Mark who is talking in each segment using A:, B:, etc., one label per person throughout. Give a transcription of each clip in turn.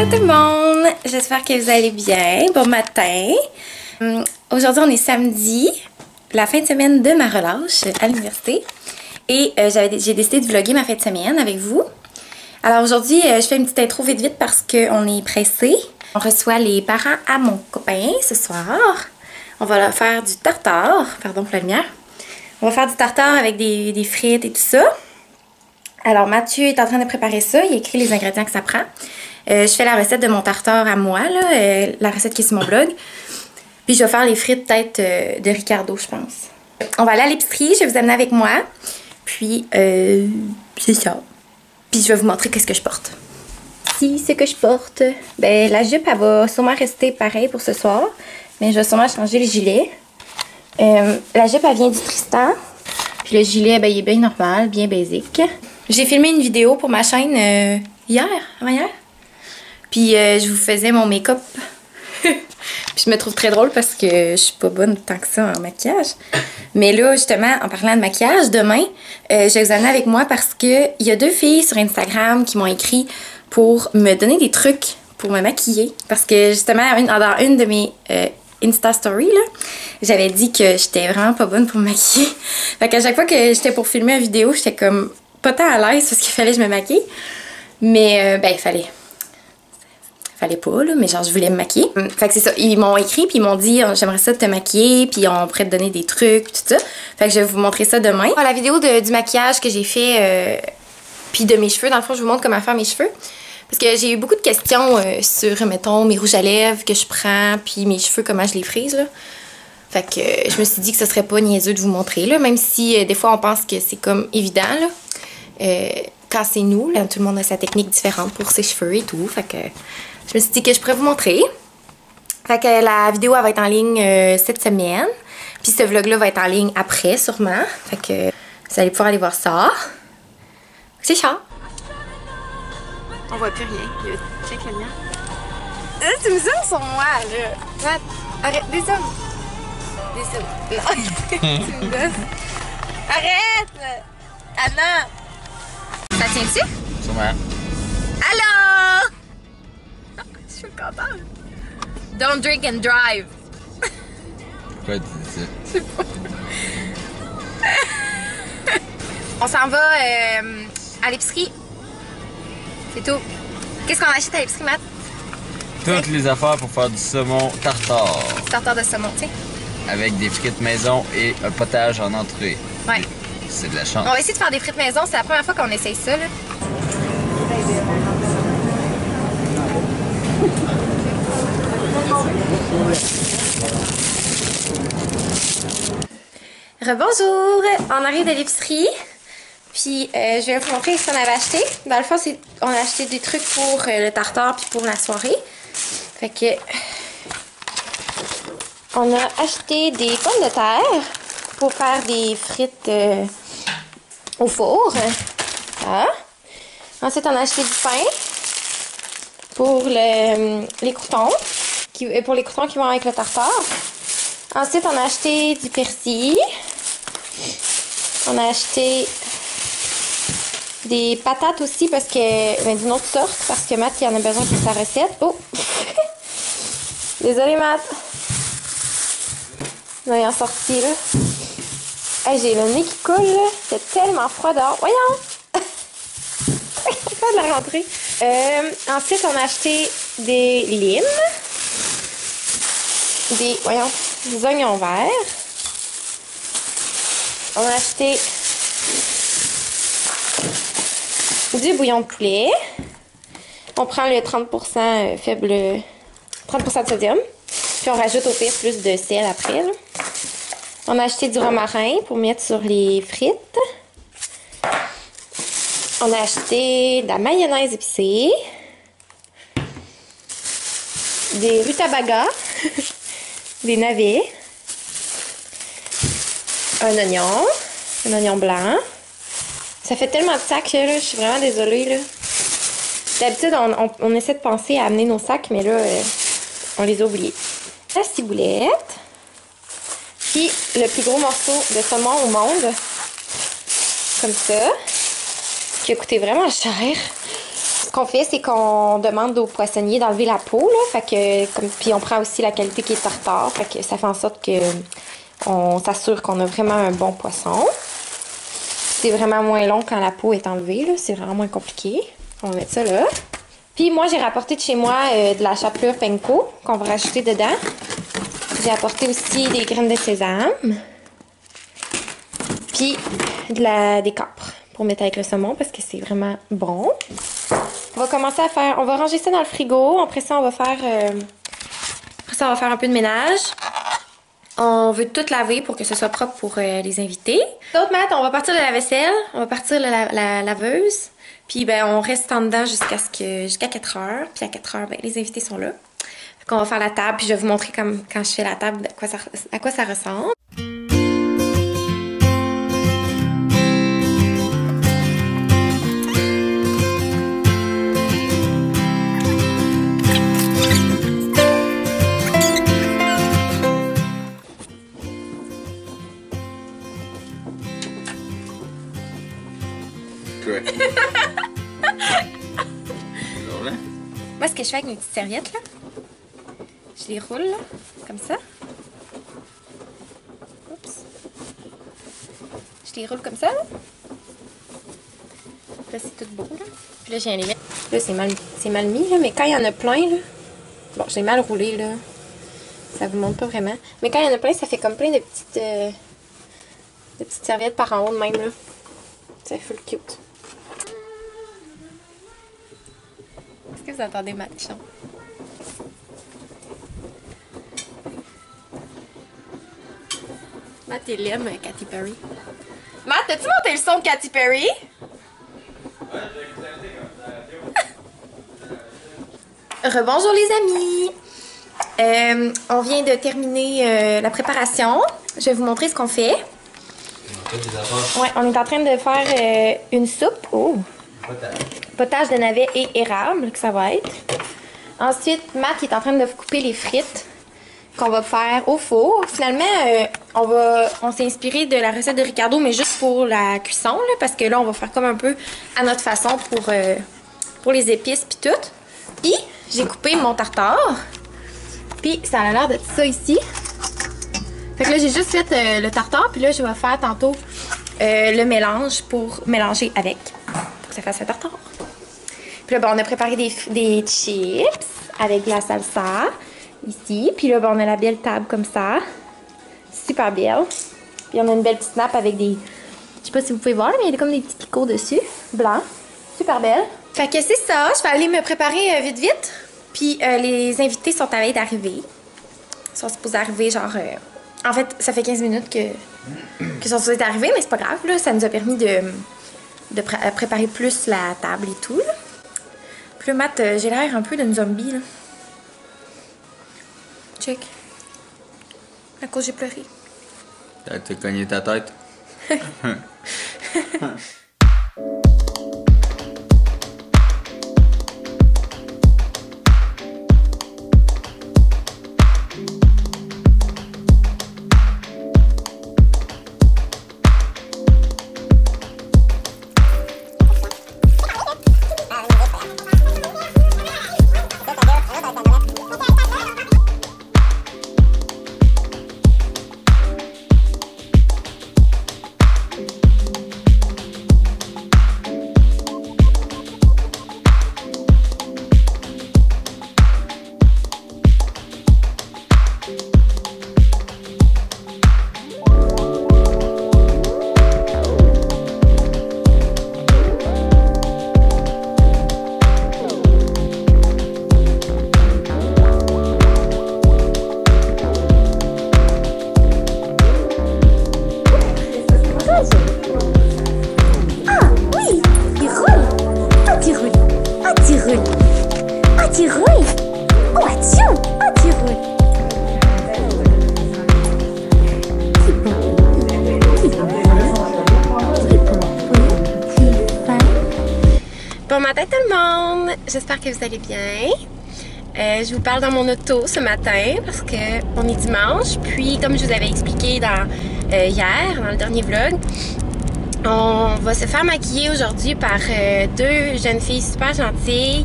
A: Allô tout le monde, j'espère que vous allez bien. Bon matin. Aujourd'hui on est samedi, la fin de semaine de ma relâche à l'université. Et j'ai décidé de vlogger ma fin de semaine avec vous. Alors aujourd'hui je fais une petite intro vite vite parce qu'on est pressé. On reçoit les parents à mon copain ce soir. On va leur faire du tartare, pardon pour la lumière. On va faire du tartare avec des frites et tout ça. Alors Mathieu est en train de préparer ça, il a écrit les ingrédients que ça prend. Je fais la recette de mon tartare à moi, là, la recette qui est sur mon blog. Puis je vais faire les frites peut-être de Ricardo, je pense. On va aller à l'épicerie, je vais vous amener avec moi. Puis c'est ça. Puis je vais vous montrer qu'est-ce que je porte. Si ce que je porte, ben la jupe elle va sûrement rester pareil pour ce soir. Mais je vais sûrement changer le gilet. La jupe elle vient du Tristan. Puis le gilet ben, il est bien normal, bien basique. J'ai filmé une vidéo pour ma chaîne avant-hier. Puis je vous faisais mon make-up. Puis je me trouve très drôle parce que je suis pas bonne tant que ça en maquillage. Mais là, justement, en parlant de maquillage, demain, je vais vous amener avec moi parce qu'il y a 2 filles sur Instagram qui m'ont écrit pour me donner des trucs pour me maquiller. Parce que justement, dans une de mes Insta Story, là, j'avais dit que j'étais vraiment pas bonne pour me maquiller. Fait qu'à chaque fois que j'étais pour filmer une vidéo, j'étais comme pas tant à l'aise parce qu'il fallait que je me maquille. Mais ben, il fallait pas, là, mais genre, je voulais me maquiller. Fait que c'est ça. Ils m'ont écrit, puis ils m'ont dit, j'aimerais ça te maquiller, puis on pourrait te donner des trucs, tout ça. Fait que je vais vous montrer ça demain. La vidéo du maquillage que j'ai fait, puis de mes cheveux, dans le fond, je vous montre comment faire mes cheveux. Parce que j'ai eu beaucoup de questions sur, mettons, mes rouges à lèvres que je prends, puis mes cheveux, comment je les frise, là. Fait que je me suis dit que ce serait pas niaiseux de vous montrer, là, même si des fois, on pense que c'est comme évident, là. Quand c'est nous, là, tout le monde a sa technique différente pour ses cheveux et tout. Fait que je me suis dit que je pourrais vous montrer. Fait que la vidéo elle va être en ligne cette semaine. Puis ce vlog-là va être en ligne après, sûrement. Fait que vous allez pouvoir aller voir ça. C'est ça. On voit plus rien. Check le mien. Tu me zoomes sur moi, là. Arrête, dézoome. Dézoome. Tu me donnes. Arrête! Anna! Ça tient-tu?
B: Sûrement.
A: Allô! Je suis contente. Don't drink and drive.
B: Pourquoi tu dis ça?
A: Je sais pas. On s'en va à l'épicerie. C'est tout. Qu'est-ce qu'on achète à l'épicerie, Matt?
B: Toutes les affaires pour faire du saumon tartare.
A: Tartare de saumon, tu sais.
B: Avec des frites maison et un potage en entrée.
A: Ouais.
B: C'est de la chance.
A: On va essayer de faire des frites maison. C'est la première fois qu'on essaye ça, là. Rebonjour! On arrive de l'épicerie. Puis je vais vous montrer ce qu'on avait acheté. Dans le fond, on a acheté des trucs pour le tartare puis pour la soirée. Fait que on a acheté des pommes de terre pour faire des frites au four. Ça. Ensuite, on a acheté du pain pour les croutons. Pour les croutons qui vont avec le tartare. Ensuite, on a acheté du persil. On a acheté des patates aussi parce que ben, d'une autre sorte parce que Matt il en a besoin pour sa recette. Oh! Désolée Matt. Non, il est sorti là. Hey, j'ai le nez qui coule là. C'est tellement froid dehors. Voyons! Pas de la rentrée. Ensuite, on a acheté des limes. Des oignons verts. On a acheté du bouillon de poulet. On prend le 30% faible, 30% de sodium. Puis on rajoute au pire plus de sel après. Là. On a acheté du romarin pour mettre sur les frites. On a acheté de la mayonnaise épicée. Des rutabagas. Des navets. Un oignon blanc. Ça fait tellement de sacs là, je suis vraiment désolée là. D'habitude, on essaie de penser à amener nos sacs, mais là, on les a oubliés. La ciboulette. Puis le plus gros morceau de saumon au monde. Comme ça. Qui a coûté vraiment cher. Ce qu'on fait, c'est qu'on demande aux poissonniers d'enlever la peau, là. Fait que, puis on prend aussi la qualité qui est tartare. Fait que ça fait en sorte que on s'assure qu'on a vraiment un bon poisson. C'est vraiment moins long quand la peau est enlevée, là. C'est vraiment moins compliqué. On va mettre ça là. Puis moi, j'ai rapporté de chez moi de la chapelure panko qu'on va rajouter dedans. J'ai apporté aussi des graines de sésame. Puis des capres pour mettre avec le saumon parce que c'est vraiment bon. On va commencer à faire... On va ranger ça dans le frigo. Après ça, on va faire... un peu de ménage. On veut tout laver pour que ce soit propre pour les invités. D'autres maths, on va partir de la vaisselle. On va partir de la laveuse. Puis ben, on reste en dedans jusqu'à 4 heures. Puis à 4 heures, ben, les invités sont là. Fait qu'on va faire la table. Puis je vais vous montrer comme quand je fais la table à quoi ça ressemble. Moi, ce que je fais avec mes petites serviettes, là, je les roule, là, comme ça. Oups. Je les roule comme ça, là. Là, c'est tout beau, là. Puis là, j'ai un limite. Là, c'est mal mis, là, mais quand il y en a plein, là... Bon, j'ai mal roulé, là. Ça vous montre pas vraiment. Mais quand il y en a plein, ça fait comme plein de petites serviettes par en haut de même, là. C'est full cute. Est-ce que vous entendez ma chant? Matt, il aime Katy Perry. Matt, as-tu monté le son de Katy Perry? Rebonjour les amis! On vient de terminer la préparation. Je vais vous montrer ce qu'on fait. Ouais, on est en train de faire une soupe. Oh! Potage de navets et érable, que ça va être. Ensuite, Matt est en train de couper les frites qu'on va faire au four. Finalement, on s'est inspiré de la recette de Ricardo, mais juste pour la cuisson, là, parce que là, on va faire comme un peu à notre façon pour les épices puis tout. Puis, j'ai coupé mon tartare. Puis, ça a l'air de ça ici. Fait que là, j'ai juste fait le tartare, puis là, je vais faire tantôt le mélange pour mélanger avec, pour que ça fasse un tartare. Puis là, ben, on a préparé des chips avec de la salsa ici. Puis là, ben, on a la belle table comme ça. Super belle. Puis on a une belle petite nappe avec des... Je sais pas si vous pouvez voir, mais il y a comme des petits picots dessus. Blancs. Super belle. Fait que c'est ça. Je vais aller me préparer vite vite. Puis les invités sont à veille d'arriver. Ils sont supposés arriver genre... En fait, ça fait 15 minutes qu'ils sont supposés arriver, mais c'est pas grave. Là. Ça nous a permis de préparer plus la table et tout. Là. Puis là, Matt, j'ai l'air un peu d'une zombie. Là. Check. À cause j'ai pleuré.
B: T'as cogné ta tête?
A: Bon matin tout le monde! J'espère que vous allez bien. Je vous parle dans mon auto ce matin parce qu'on est dimanche. Puis comme je vous avais expliqué hier, dans le dernier vlog, On va se faire maquiller aujourd'hui par deux jeunes filles super gentilles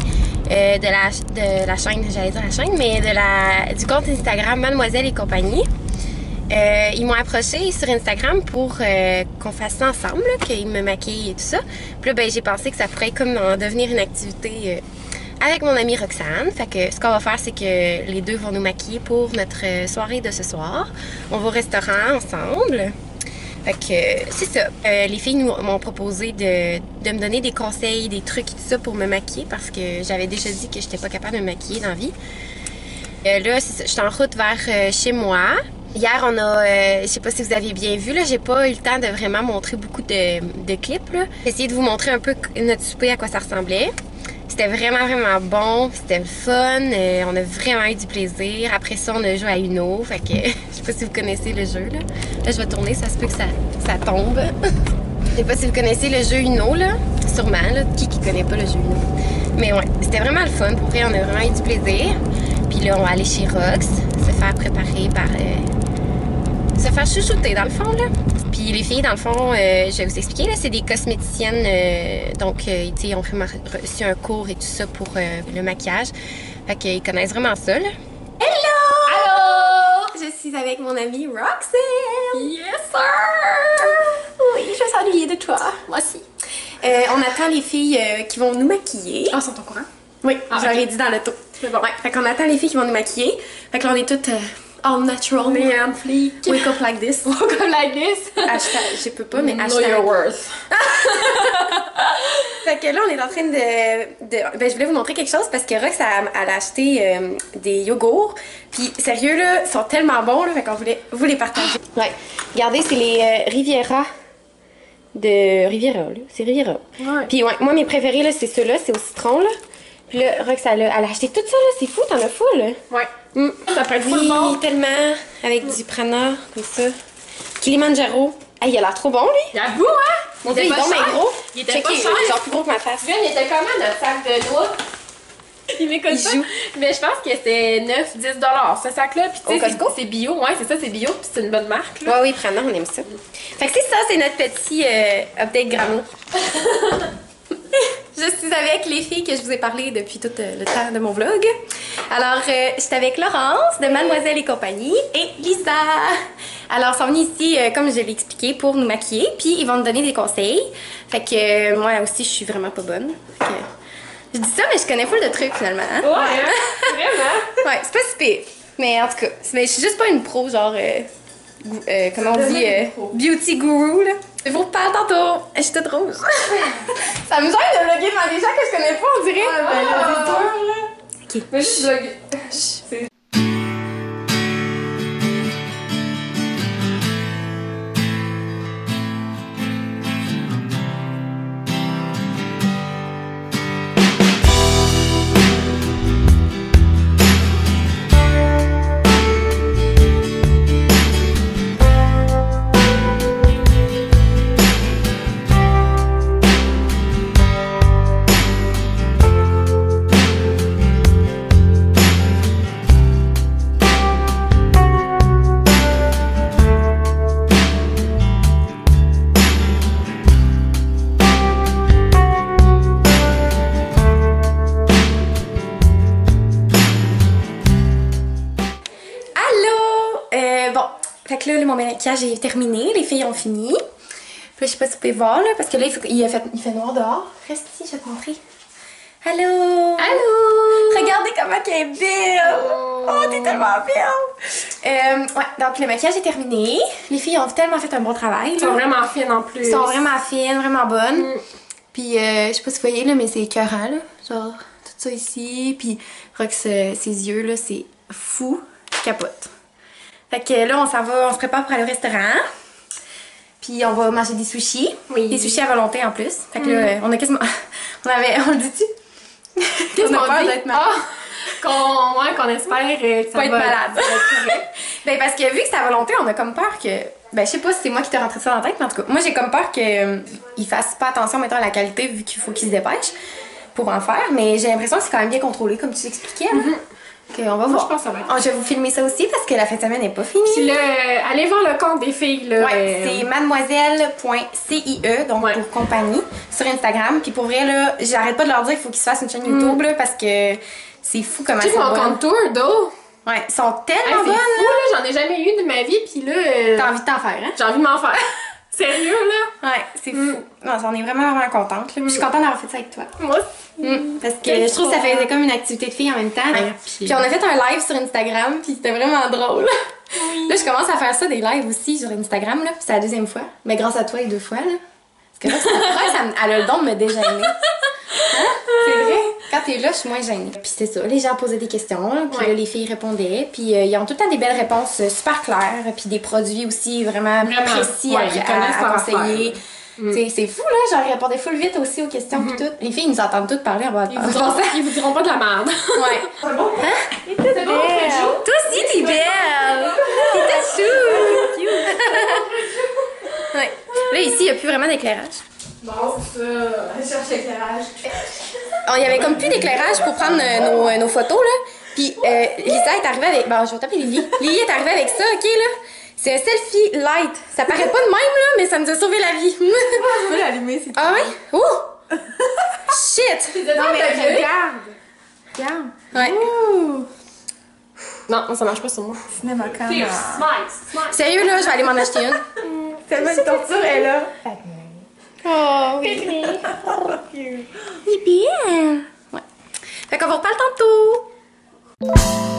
A: de la chaîne, j'allais dire la chaîne, mais du compte Instagram Mademoiselle et compagnie. Ils m'ont approché sur Instagram pour qu'on fasse ça ensemble, qu'ils me maquillent et tout ça. Puis là, ben, j'ai pensé que ça pourrait comme en devenir une activité avec mon amie Roxane. Fait que ce qu'on va faire, c'est que les deux vont nous maquiller pour notre soirée de ce soir. On va au restaurant ensemble. Fait que c'est ça. Les filles m'ont proposé de me donner des conseils, des trucs et tout ça pour me maquiller parce que j'avais déjà dit que j'étais pas capable de me maquiller dans la vie. Là, c'est ça. Je suis en route vers chez moi. Hier, on a, je sais pas si vous aviez bien vu, là, j'ai pas eu le temps de vraiment montrer beaucoup de clips, là. J'ai essayé de vous montrer un peu notre souper, à quoi ça ressemblait. C'était vraiment, vraiment bon, c'était le fun, on a vraiment eu du plaisir. Après ça, on a joué à Uno, fait que, je sais pas si vous connaissez le jeu, là. Là, je vais tourner, ça se peut que ça tombe. Je sais pas si vous connaissez le jeu Uno, là. Sûrement, là, qui connaît pas le jeu Uno. Mais ouais, c'était vraiment le fun, pour vrai, on a vraiment eu du plaisir. Puis là, on va aller chez Rox, se faire préparer par... se faire chouchouter dans le fond là. Puis les filles dans le fond, je vais vous expliquer là, c'est des cosméticiennes, donc ils ont reçu un cours et tout ça pour le maquillage. Fait qu'ils connaissent vraiment ça là. Hello!
C: Allô!
A: Je suis avec mon amie Roxane!
C: Yes sir!
A: Oui, je vais s'ennuyer de toi.
C: Moi aussi.
A: On attend les filles qui vont nous maquiller.
C: Ah, ils sont au courant?
A: Oui,
C: Ah,
A: je leur ai
C: ok.
A: dit dans l'auto.
C: C'est bon.
A: Ouais, fait qu'on attend les filles qui vont nous maquiller. Fait que là on est toutes all natural.
C: Man, fleek.
A: Wake up like this.
C: Walk up like this.
A: Hashtag, je peux pas, mais
C: Know
A: hashtag.
C: your worth.
A: Fait que là, on est en train ben, je voulais vous montrer quelque chose parce que Rox, elle a acheté des yogourts. Puis, sérieux, là, ils sont tellement bons, là, fait qu'on voulait vous les partager. Ouais. Regardez, c'est les Riviera de Riviera, là. C'est Riviera.
C: Ouais.
A: Puis, ouais, moi, mes préférés, là, c'est ceux-là, c'est au citron, là. Puis là, Rox, elle a acheté tout ça, là. C'est fou, t'en as fou, là.
C: Ouais. Ça peut être
A: Oui,
C: full bon.
A: tellement. Avec du prana, comme ça. Kilimanjaro. Hey, il a l'air trop bon, lui.
C: Il y a goût, hein?
A: Mon Dieu, il est
C: pas
A: donc bien
C: cher.
A: gros.
C: Il était pas
A: Checkez,
C: cher.
A: genre plus gros que ma face.
C: Viens, il était comment notre sac de noix? Il m'écoute
A: Il
C: pas.
A: joue.
C: Mais je pense que c'est 9-10$ ce sac-là. Puis tu
A: Au
C: sais,
A: Costco?
C: c'est bio. Ouais, c'est ça, c'est bio. Puis c'est une bonne marque. Là.
A: Ouais, oui, prana, on aime ça. Fait que c'est ça, c'est notre petit update grano. Je suis avec les filles que je vous ai parlé depuis tout le temps de mon vlog. Alors, j'étais avec Laurence de Mademoiselle et compagnie et Lisa. Alors, ils sont venus ici, comme je l'ai expliqué, pour nous maquiller. Puis, ils vont nous donner des conseils. Fait que moi aussi, je suis vraiment pas bonne. Fait que, je dis ça, mais je connais full de trucs finalement. Hein?
C: Ouais, hein? Vraiment.
A: Ouais, c'est pas si pire. Mais en tout cas, je suis juste pas une pro, genre, comment on dit, beauty guru, là. Je vous reparle tantôt. Je suis toute rouge. Ça me gêne de vlogger devant des gens que je connais pas, on dirait.
C: Ouais, ben là, c'est dur, là.
A: Ok.
C: Mais juste vlogger.
A: Fait que là, mon maquillage est terminé, les filles ont fini. Puis là, je sais pas si vous pouvez voir, là, parce que là, il fait noir dehors. Reste ici, je vais te montrer. Allô!
C: Allô!
A: Regardez comment elle est belle! Oh, t'es tellement belle! Ouais, donc le maquillage est terminé. Les filles ont tellement fait un bon travail.
C: Ils sont vraiment fines en plus.
A: Ils sont vraiment fines, vraiment bonnes. Puis, je sais pas si vous voyez, là, mais c'est écœurant, là. Genre, tout ça ici. Puis, Rox, ses yeux, là, c'est fou. Je capote. Fait que là, on s'en va, on se prépare pour aller au restaurant. Puis, on va manger des sushis.
C: Oui.
A: Des sushis à volonté, en plus. Fait que là, on a quasiment... On le dit-tu?
C: Qu'est-ce
A: On a
C: qu'on
A: peur
C: dit?
A: d'être malade.
C: Qu'on espère que ça
A: Pas être
C: va
A: malade.
C: ça va être correct.
A: Ben parce que vu que c'est à volonté, on a comme peur que... Ben je sais pas si c'est moi qui t'ai rentré ça dans la tête, mais en tout cas, moi j'ai comme peur qu'ils fassent pas attention mettons à la qualité vu qu'il faut qu'ils se dépêchent pour en faire, mais j'ai l'impression que c'est quand même bien contrôlé comme tu expliquais. Là. Ok, on va
C: Moi,
A: voir.
C: je pense que ça va être.
A: Je vais vous filmer ça aussi parce que la fin de semaine n'est pas finie.
C: Puis là, allez voir le compte des filles, là.
A: Ouais, c'est mademoiselle.cie, donc
C: Ouais.
A: pour compagnie, sur Instagram. Puis pour vrai, là, j'arrête pas de leur dire qu'il faut qu'ils se fassent une chaîne YouTube, là, parce que c'est fou comment
C: Tu
A: elles
C: sais,
A: sont
C: mon
A: bonnes.
C: contour d'eau.
A: Ouais, ils sont
C: Hey,
A: tellement
C: c'est
A: bonnes,
C: fou,
A: là.
C: là. J'en ai jamais eu de ma vie, puis là.
A: T'as envie de t'en faire, hein?
C: J'ai envie de m'en faire. Sérieux, là?
A: Ouais, c'est fou. Non, j'en ai vraiment, vraiment contente. Là. Puis je suis contente d'avoir fait ça avec toi.
C: Moi,
A: Parce que je trouve que ça faisait comme une activité de fille en même temps.
C: Ouais,
A: Puis on a fait un live sur Instagram, puis c'était vraiment drôle. Là, je commence à faire ça, des lives aussi sur Instagram, là. Puis c'est la deuxième fois. Mais grâce à toi, les 2 fois, là. Parce que là, elle a le don de me dégêner. Hein? C'est vrai? Quand t'es là, je suis moins gênée. Puis c'est ça, les gens posaient des questions, là, puis
C: Ouais.
A: là, les filles répondaient. Puis ils ont tout le temps des belles réponses super claires, puis des produits aussi vraiment précis
C: Ouais, ils connaissent
A: à
C: leur
A: conseiller.
C: affaire.
A: C'est fou, là, genre, ils répondaient full vite aussi aux questions, puis tout. Les filles, ils nous entendent toutes parler en bas de
C: ils vous diront pas de la merde.
A: Ouais.
C: C'est bon?
A: Hein?
C: C'est bon, Fredjo?
A: Toi aussi, t'es belle! T'es chou! Ouais. Là, ici, il n'y a plus vraiment d'éclairage.
C: Bon, ça, allez chercher l'éclairage.
A: Il y avait comme plus d'éclairage pour prendre nos photos, là. Puis Lisa est arrivée avec... Bon, je vais taper Lily. Lily est arrivée avec ça, OK, là? C'est un selfie light. Ça paraît pas de même, là, mais ça nous a sauvé la vie.
D: Tu peux l'allumer si tu
A: Ah ouais? Oh! Shit!
C: Non, mais regarde.
D: regardes.
A: Ouais.
C: Non, ça marche pas sur moi.
D: Cinéma quand
C: Fierce, smile, smile.
A: Sérieux, là, je vais aller m'en acheter une.
D: tellement une torture est là.
A: Oh, oui. C'est bien. Ouais. Fait qu'on vous reparle tantôt.